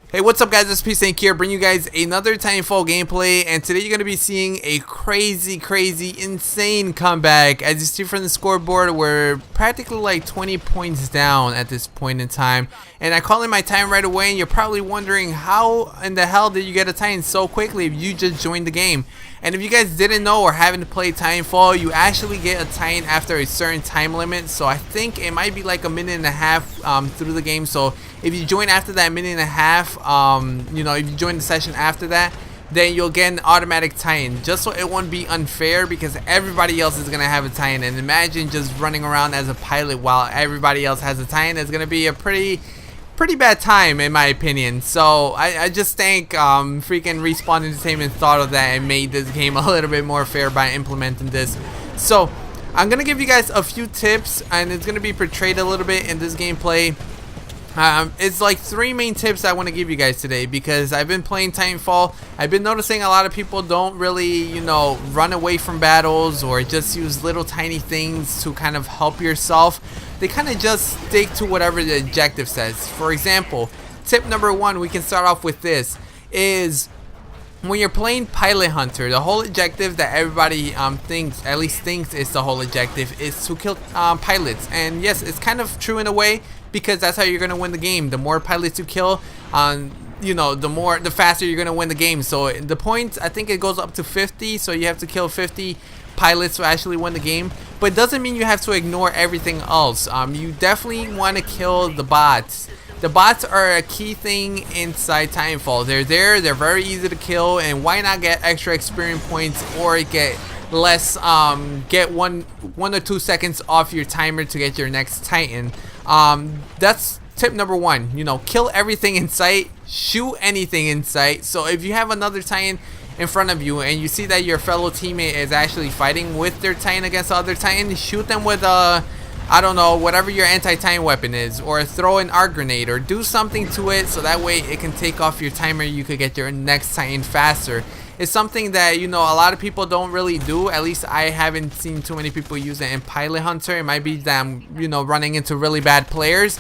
Hey, what's up guys, SPSnake here, bringing you guys another Titanfall gameplay, and today you're going to be seeing a crazy, insane comeback. As you see from the scoreboard, we're practically like 20 points down at this point in time, and I call in my Titan right away, and you're probably wondering how in the hell did you get a Titan so quickly if you just joined the game. And if you guys didn't know or haven't played Titanfall, you actually get a Titan after a certain time limit. So I think it might be like a minute and a half through the game. So if you join after that minute and a half, you know, if you join the session after that, then you'll get an automatic Titan, just so it won't be unfair, because everybody else is gonna have a Titan. And imagine just running around as a pilot while everybody else has a Titan. It's gonna be a pretty bad time in my opinion. So I just think freaking Respawn Entertainment thought of that and made this game a little bit more fair by implementing this. So I'm gonna give you guys a few tips, and it's gonna be portrayed a little bit in this gameplay. It's like three main tips I want to give you guys today, because I've been playing Titanfall. I've been noticing a lot of people don't really, you know, run away from battles or just use little tiny things to kind of help yourself. They kind of just stick to whatever the objective says. For example, tip number one, we can start off with this, is when you're playing Pilot Hunter, the whole objective that everybody thinks is the whole objective, is to kill pilots. And yes, it's kind of true in a way, because that's how you're gonna win the game. The more pilots you kill, you know, the faster you're gonna win the game. So the points, I think it goes up to 50, so you have to kill 50 pilots to actually win the game. But it doesn't mean you have to ignore everything else. You definitely want to kill the bots. The bots are a key thing inside Titanfall. They're very easy to kill, and why not get extra experience points or get less, get one or 2 seconds off your timer to get your next Titan. That's tip number one. You know, kill everything in sight, shoot anything in sight. So if you have another Titan in front of you and you see that your fellow teammate is actually fighting with their Titan against the other Titan, shoot them with I don't know, whatever your anti-Titan weapon is, or throw an arc grenade, or do something to it so that way it can take off your timer. You could get your next Titan faster. It's something that, you know, a lot of people don't really do. At least I haven't seen too many people use it in Pilot Hunter. It might be that I'm, you know, running into really bad players.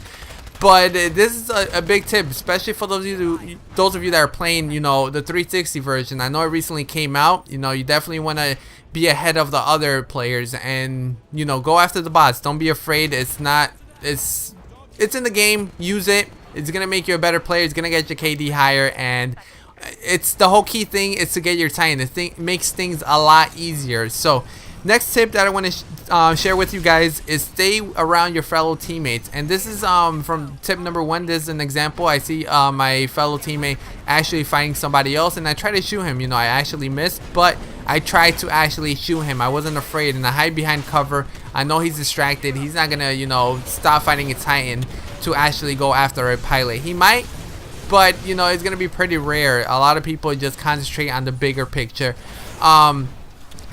But this is a big tip, especially for those of you that are playing, you know, the 360 version. I know it recently came out. You know, you definitely want to be ahead of the other players, and, you know, go after the bots. Don't be afraid. It's in the game. Use it. It's gonna make you a better player. It's gonna get your KD higher, and it's the whole key thing is to get your Titan. It makes things a lot easier. So next tip that I want to share with you guys is stay around your fellow teammates. And this is from tip number one. This is an example. I see my fellow teammate actually fighting somebody else, and I try to shoot him. You know, I actually missed, but I tried to actually shoot him. I wasn't afraid, and I hide behind cover. I know he's distracted. He's not gonna, you know, stop fighting a Titan to actually go after a pilot. He might, but, you know, it's gonna be pretty rare. A lot of people just concentrate on the bigger picture.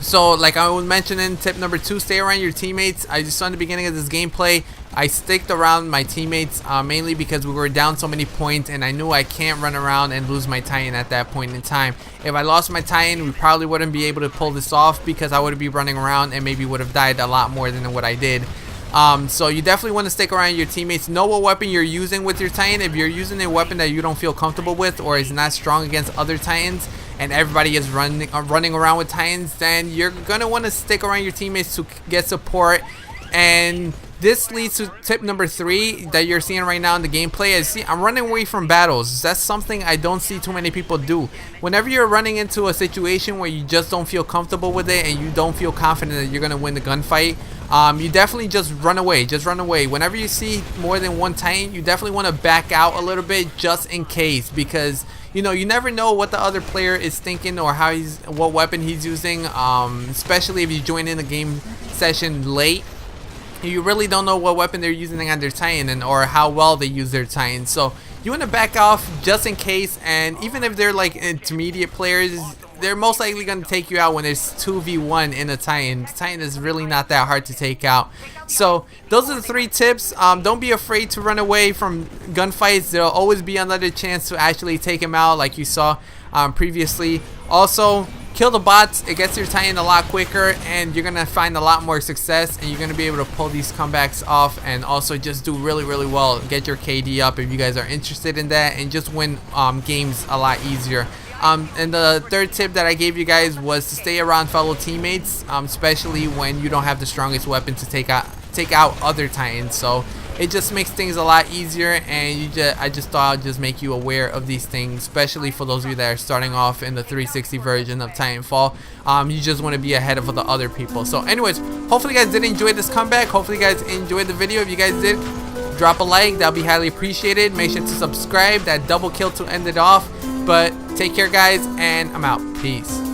So like I was mentioning, tip number two, stay around your teammates. I just saw in the beginning of this gameplay, I sticked around my teammates mainly because we were down so many points, and I knew I can't run around and lose my Titan at that point in time. If I lost my Titan, we probably wouldn't be able to pull this off, because I would be running around and maybe would have died a lot more than what I did. So you definitely want to stick around your teammates. Know what weapon you're using with your Titan. If you're using a weapon that you don't feel comfortable with, or is not strong against other Titans, and everybody is running around with Titans, then you're gonna want to stick around your teammates to get support. And this leads to tip number three that you're seeing right now in the gameplay. I'm running away from battles. That's something I don't see too many people do. Whenever you're running into a situation where you just don't feel comfortable with it, and you don't feel confident that you're gonna win the gunfight, you definitely just run away. Just run away. Whenever you see more than one Titan, you definitely want to back out a little bit, just in case, because, you know, you never know what the other player is thinking or what weapon he's using. Especially if you join in the game session late, you really don't know what weapon they're using on their Titan, or how well they use their Titan. So you want to back off just in case. And even if they're like intermediate players, they're most likely going to take you out when there's 2v1 in a Titan. The Titan is really not that hard to take out. So those are the three tips. Don't be afraid to run away from gunfights. There'll always be another chance to actually take him out, like you saw previously. Also, kill the bots. It gets your Titan a lot quicker, and you're gonna find a lot more success, and you're gonna be able to pull these comebacks off, and also just do really well, get your KD up if you guys are interested in that, and just win games a lot easier. And the third tip that I gave you guys was to stay around fellow teammates, especially when you don't have the strongest weapon to take out other Titans. So it just makes things a lot easier, and I just thought I'd just make you aware of these things, especially for those of you that are starting off in the 360 version of Titanfall. You just want to be ahead of the other people. So anyways, hopefully you guys did enjoy this comeback. Hopefully you guys enjoyed the video. If you guys did, drop a like, that'll be highly appreciated. Make sure to subscribe, that double kill to end it off. But take care guys, and I'm out. Peace.